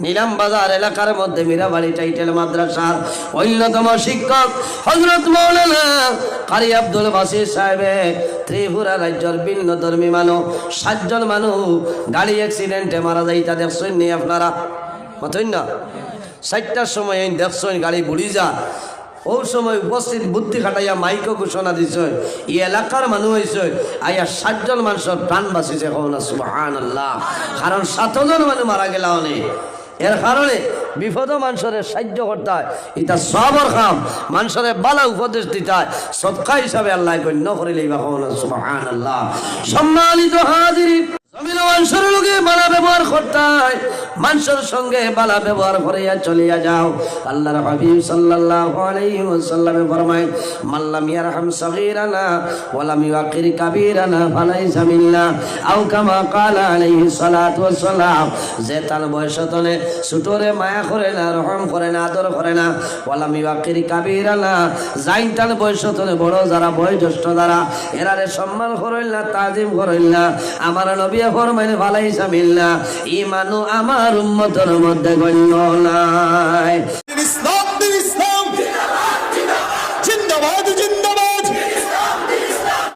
নীলাম বাজার এলাকার মধ্যে মীরাবাড়ি টাইটেল মাদ্রাসার অন্যতম শিক্ষক হযরত মাওলানা কারি আব্দুল বাসির সাহেব ত্রিপুরা রাজ্যের ভিন্ন ধর্মী মানুষ 60 জন মানুষ গাড়ি অ্যাক্সিডেন্টে মারা যায়। তা দেখছেন নি আপনারা? মতই না 4টার সময় দেখছেন গাড়ি বুড়ি যা। ওই সময় উপস্থিত বুদ্ধি খাটাইয়া মাইকও ঘোষণা দিছে, এই এলাকার মানুষ হয়েছে আইয়া 60 জন মানুষের প্রাণ বাঁচিছে। সুবহানাল্লাহ। কারণ 7 জন মানুষ মারা গেল অনেক। এর কারণে বিপদ মানুষের সাহায্য করতে হয়, এটা সবর কাম। মানুষের বালা উপদেশ দিতে হয়, সদকা হিসাবে আল্লাহ গণ্য করে লইবা। সুবহানাল্লাহ। সম্মানিত হাজিরিন, জমিন মানুষের লোকে বালা ব্যবহার করতে হয়, মানুষের সঙ্গে বালা ব্যবহার করিয়া চলিয়া যাও। আল্লাহর হাবিব সাল্লাল্লাহু আলাইহি ওয়াসাল্লামে ফরমায়, মাল্লাম ইয়ারহাম সাগীরানা ওয়া লাম ইউকির কাবীরানা ফালাইসা মিন্না, আও কামা ক্বালা আলাইহি সালাতু ওয়াসসালাম। যে তার বয়সতনে ছোটরে মায়া করে না, রহম করে না, আদর করে না, ওয়া লাম ইউকির কাবীরানা, যাই তার বয়সতনে বড় যারা বয়োজ্যেষ্ঠ যারা এরারে সম্মান করেন না, তাজিম করেন না, আমার নবী ফরমায় ফালাইসা মিন্না, ঈমানু আমার উম্মতের মধ্যে গণ্য নাই।